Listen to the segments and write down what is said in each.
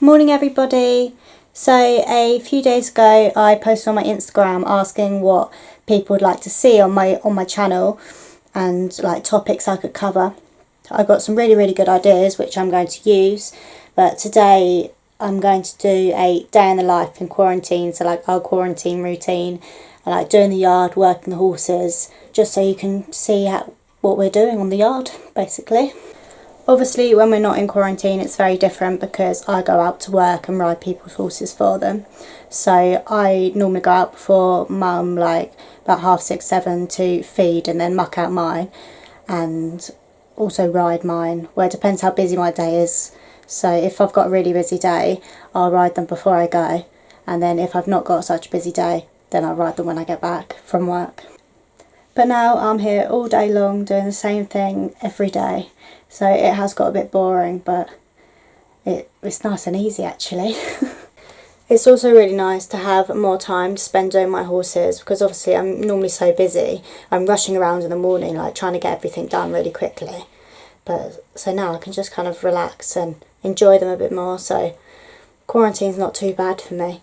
Morning everybody. So a few days ago I posted on my Instagram asking what people would like to see on my channel and like topics I could cover. I got some really good ideas which I'm going to use, but today I'm going to do a day in the life in quarantine, so like our quarantine routine, and like doing the yard, working the horses, just so you can see what we're doing on the yard basically. Obviously when we're not in quarantine it's very different because I go out to work and ride people's horses for them. So I normally go out before mum, like about 6:30, 7 to feed and then muck out mine and also ride mine. Well, it depends how busy my day is. So if I've got a really busy day I'll ride them before I go, and then if I've not got such a busy day then I'll ride them when I get back from work. But now I'm here all day long doing the same thing every day. So it has got a bit boring, but it's nice and easy actually. It's also really nice to have more time to spend doing my horses, because obviously I'm normally so busy. I'm rushing around in the morning like trying to get everything done really quickly. But so now I can just kind of relax and enjoy them a bit more, so quarantine's not too bad for me.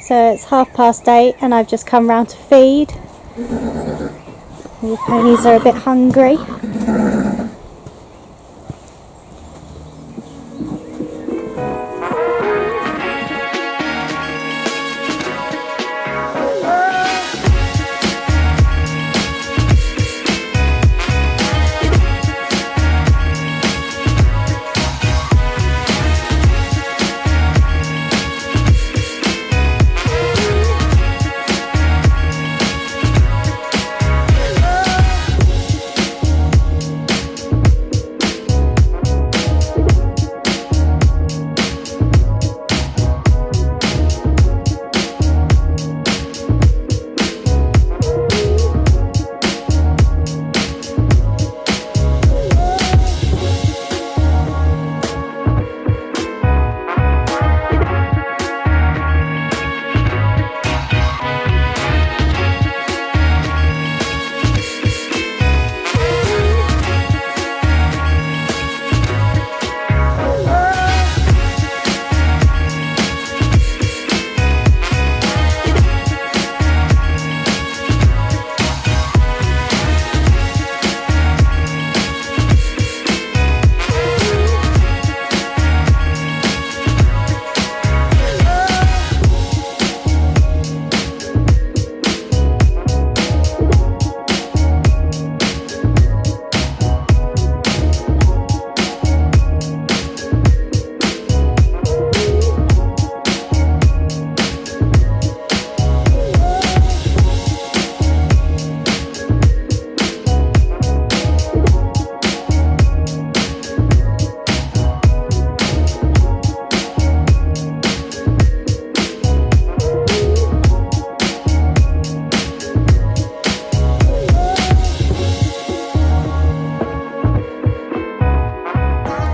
So it's 8:30 and I've just come round to feed. The ponies are a bit hungry.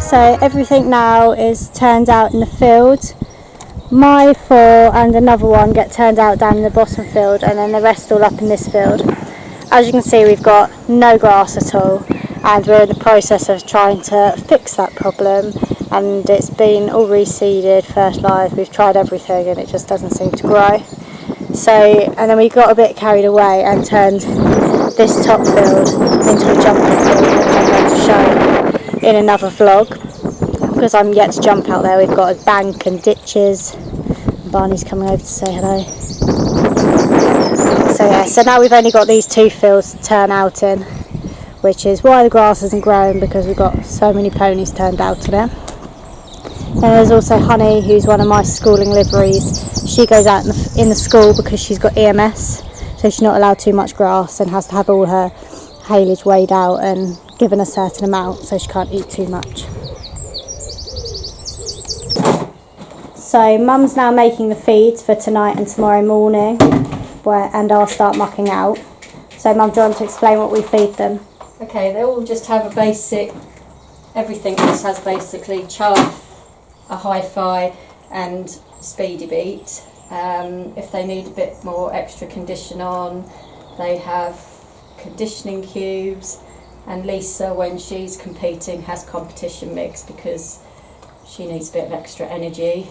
So everything now is turned out in the field. My 4 and another one get turned out down in the bottom field, and then the rest all up in this field. As you can see, we've got no grass at all, and we're in the process of trying to fix that problem, and it's been all reseeded, fertilised, we've tried everything and it just doesn't seem to grow. So, and then we got a bit carried away and turned this top field into a jumping field, which I'm going to show in another vlog, because I'm yet to jump out there. We've got a bank and ditches. Barney's coming over to say hello. So yeah, so now we've only got these 2 fields to turn out in, which is why the grass isn't growing, because we've got so many ponies turned out in it. And there's also Honey, who's one of my schooling liveries. She goes out in the school because she's got EMS, so she's not allowed too much grass and has to have all her haylage weighed out and given a certain amount, so she can't eat too much. So Mum's now making the feeds for tonight and tomorrow morning, and I'll start mucking out. So Mum, do you want to explain what we feed them? Okay, they all just have a basic, everything just has basically chaff, a hi-fi and speedy beat. If they need a bit more extra condition on, they have conditioning cubes, and Lisa, when she's competing, has competition mix because she needs a bit of extra energy.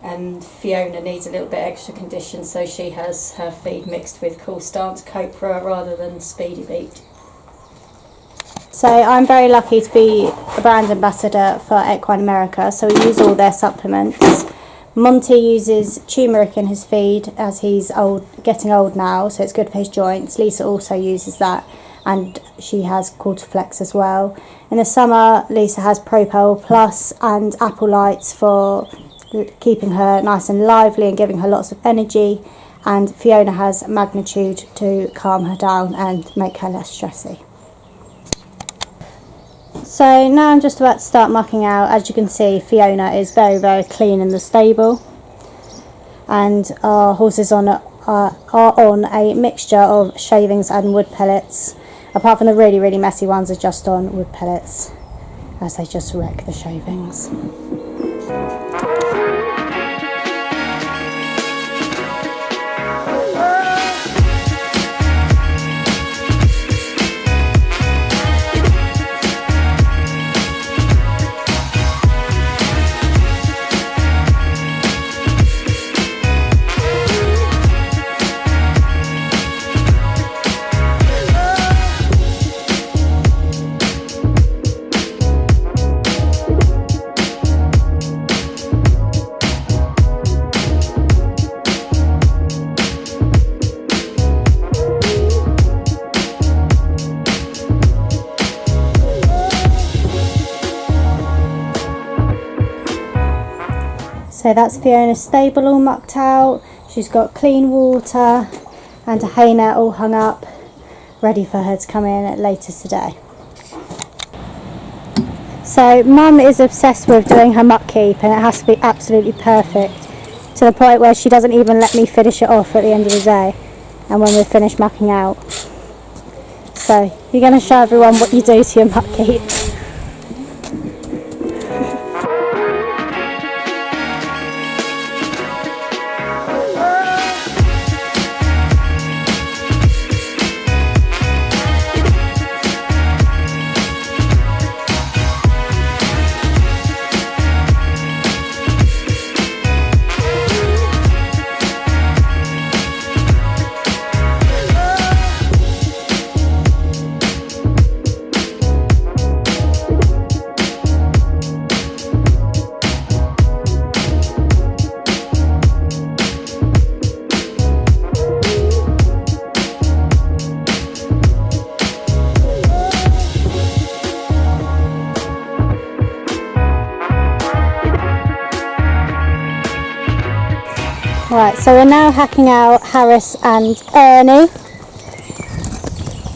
And Fiona needs a little bit extra condition, so she has her feed mixed with Cool Stance Copra rather than Speedy Beat. So I'm very lucky to be a brand ambassador for Equine America, so we use all their supplements. Monty uses turmeric in his feed as he's getting old now, so it's good for his joints. Lisa also uses that, and she has Quarterflex as well. In the summer, Lisa has Propel Plus and Apple Lights for keeping her nice and lively and giving her lots of energy, and Fiona has Magnitude to calm her down and make her less stressy. So now I'm just about to start mucking out. As you can see, Fiona is very, very clean in the stable, and our horses are on a mixture of shavings and wood pellets. Apart from the really, really messy ones, are just on wood pellets as they just wreck the shavings. So that's Fiona's stable all mucked out. She's got clean water and a hay net all hung up, ready for her to come in later today. So Mum is obsessed with doing her muck keep, and it has to be absolutely perfect, to the point where she doesn't even let me finish it off at the end of the day and when we're finished mucking out. So you're going to show everyone what you do to your muck keep. Right, so we're now hacking out Harris and Ernie.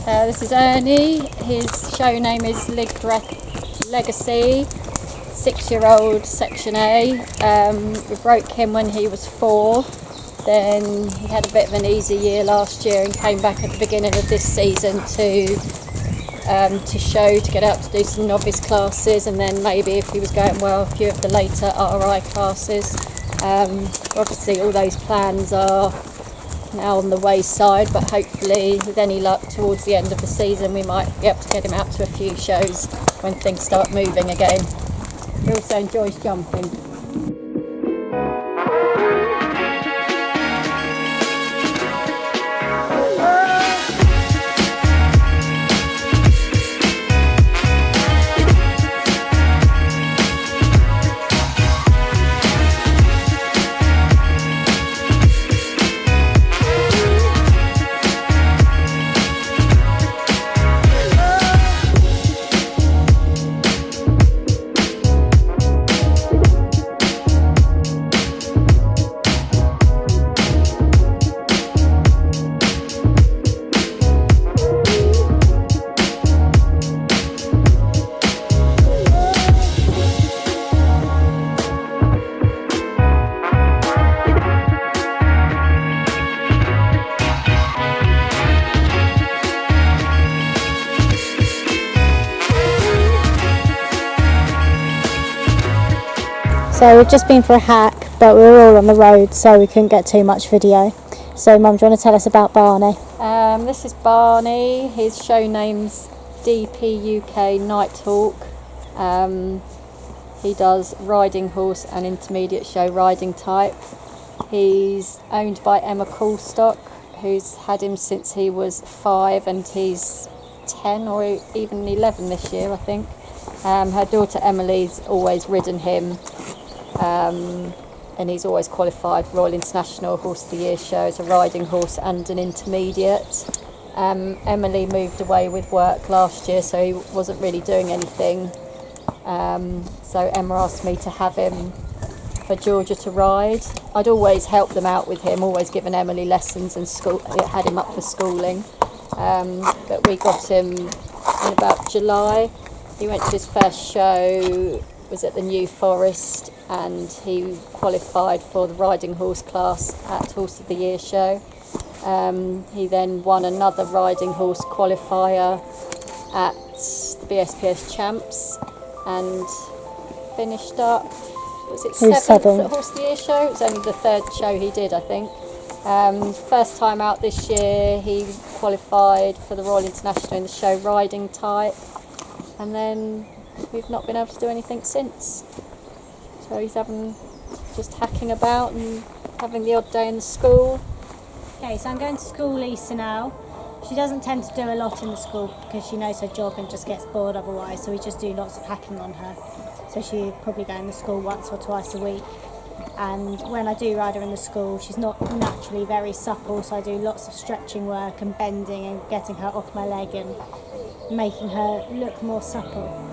This is Ernie. His show name is Legacy, 6-year-old Section A. We broke him when he was 4. Then he had a bit of an easy year last year and came back at the beginning of this season to get out to do some novice classes, and then maybe, if he was going well, a few of the later RI classes. Obviously all those plans are now on the wayside, but hopefully with any luck towards the end of the season we might be able to get him out to a few shows when things start moving again. He also enjoys jumping. So we've just been for a hack, but we were all on the road, so we couldn't get too much video. So Mum, do you want to tell us about Barney? This is Barney. His show name's DPUK Nighthawk. He does riding horse and intermediate show riding type. He's owned by Emma Coulstock, who's had him since he was 5, and he's 10 or even 11 this year, I think. Her daughter Emily's always ridden him, and he's always qualified for Royal International Horse of the Year show as a riding horse and an intermediate. Emily moved away with work last year, so he wasn't really doing anything. So Emma asked me to have him for Georgia to ride. I'd always helped them out with him, always given Emily lessons and had him up for schooling. But we got him in about July. He went to his first show, was at the New Forest, and he qualified for the riding horse class at Horse of the Year show. He then won another riding horse qualifier at the BSPS Champs and finished up, was it 7th at Horse of the Year show? It was only the 3rd show he did, I think. First time out this year, he qualified for the Royal International in the show riding type, and then we've not been able to do anything since. So he's just hacking about and having the odd day in the school. Okay, so I'm going to school Lisa now. She doesn't tend to do a lot in the school because she knows her job and just gets bored otherwise, so we just do lots of hacking on her. So she'll probably go in the school once or twice a week. And when I do ride her in the school, she's not naturally very supple, so I do lots of stretching work and bending and getting her off my leg and making her look more supple.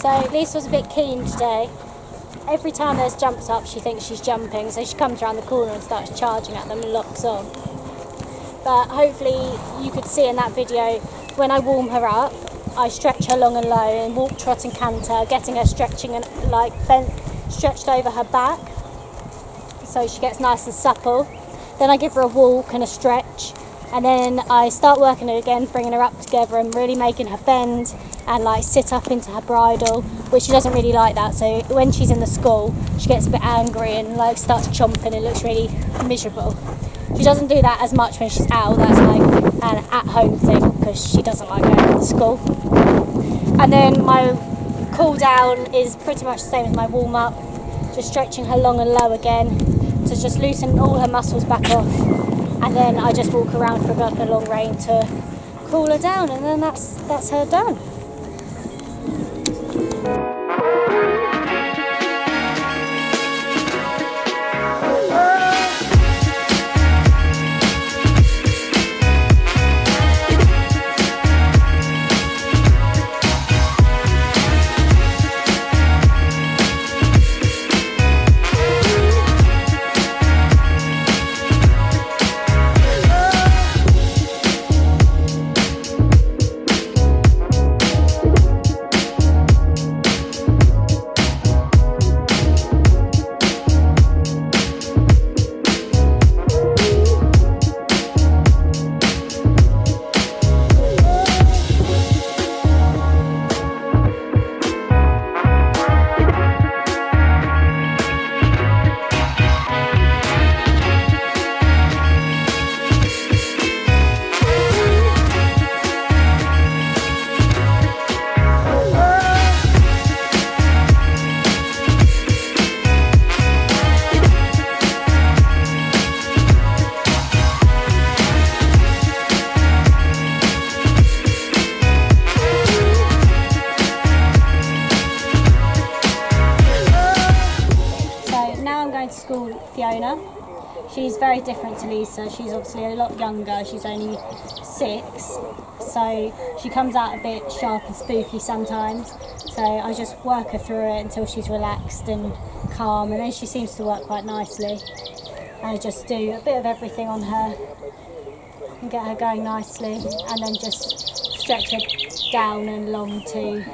So Lisa was a bit keen today. Every time there's jumps up, she thinks she's jumping, so she comes around the corner and starts charging at them and locks on. But hopefully you could see in that video, when I warm her up, I stretch her long and low and walk, trot and canter, getting her stretching and bent, stretched over her back, so she gets nice and supple. Then I give her a walk and a stretch, and then I start working her again, bringing her up together and really making her bend and sit up into her bridle, which she doesn't really like that. So when she's in the school, she gets a bit angry and starts chomping and looks really miserable. She doesn't do that as much when she's out. That's an at-home thing because she doesn't like going to school. And then my cool down is pretty much the same as my warm-up, just stretching her long and low again to just loosen all her muscles back off. And then I just walk around for a long rein to cool her down, and then that's her done. school Fiona. She's very different to Lisa. She's obviously a lot younger. She's only 6, so she comes out a bit sharp and spooky sometimes. So I just work her through it until she's relaxed and calm, and then she seems to work quite nicely. I just do a bit of everything on her and get her going nicely, and then just stretch her down and long to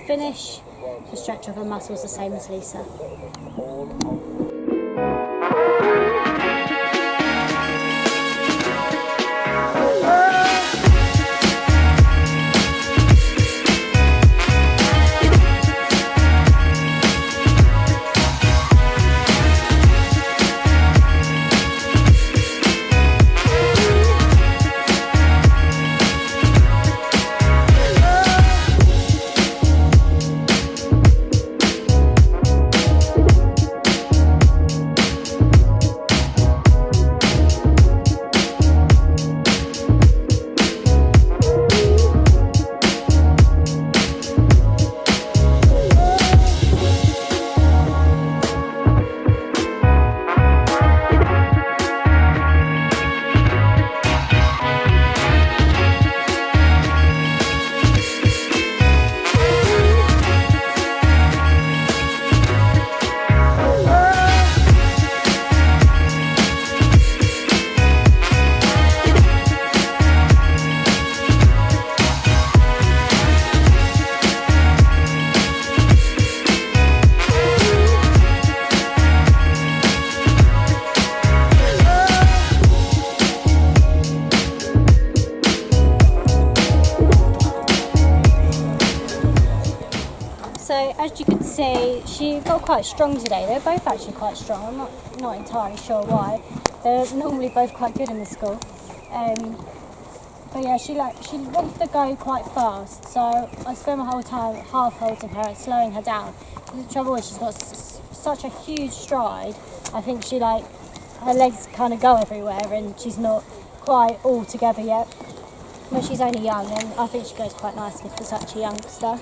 finish. The stretch of her muscles the same as Lisa. So as you can see, she got quite strong today. They're both actually quite strong. I'm not entirely sure why. They're normally both quite good in the school. But yeah, she wants to go quite fast. So I spend my whole time half holding her and slowing her down. The trouble is she's got such a huge stride. I think her legs kind of go everywhere, and she's not quite all together yet. But she's only young, and I think she goes quite nicely for such a youngster.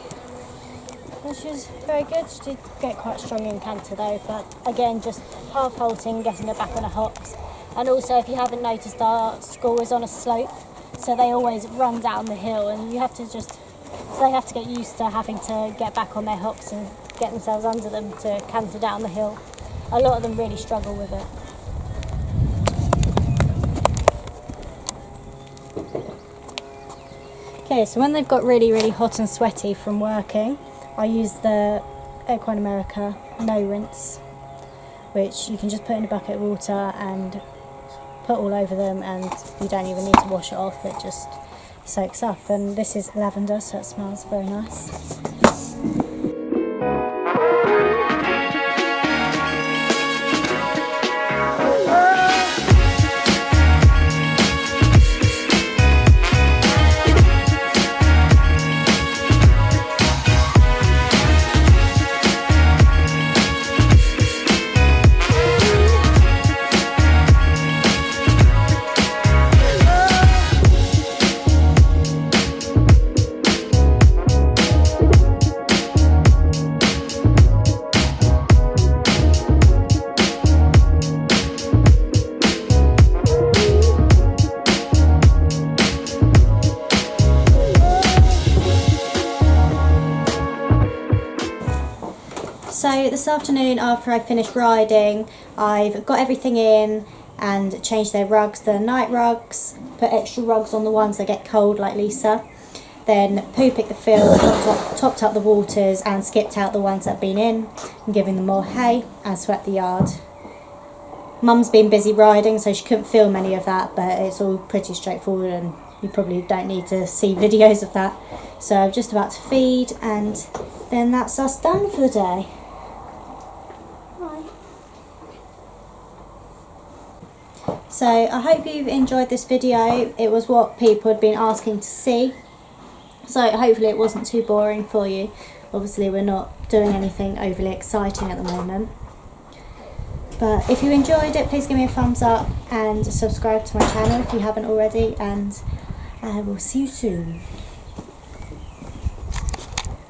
And she's very good. She did get quite strong in canter though, but again, just half halting, getting her back on her hocks. And also, if you haven't noticed, our school is on a slope, so they always run down the hill, and they have to get used to having to get back on their hocks and get themselves under them to canter down the hill. A lot of them really struggle with it. Okay, so when they've got really, really hot and sweaty from working, I use the Equine America no rinse, which you can just put in a bucket of water and put all over them, and you don't even need to wash it off, it just soaks up. And this is lavender, so it smells very nice. So this afternoon, after I finished riding, I've got everything in and changed their rugs, the night rugs, put extra rugs on the ones that get cold like Lisa, then poo-picked the fields, topped up the waters and skipped out the ones that have been in and giving them more hay, and swept the yard. Mum's been busy riding, so she couldn't film any of that, but it's all pretty straightforward and you probably don't need to see videos of that. So I'm just about to feed, and then that's us done for the day. So I hope you've enjoyed this video. It was what people had been asking to see, so hopefully it wasn't too boring for you. Obviously we're not doing anything overly exciting at the moment, but if you enjoyed it, please give me a thumbs up and subscribe to my channel if you haven't already, and I will see you soon.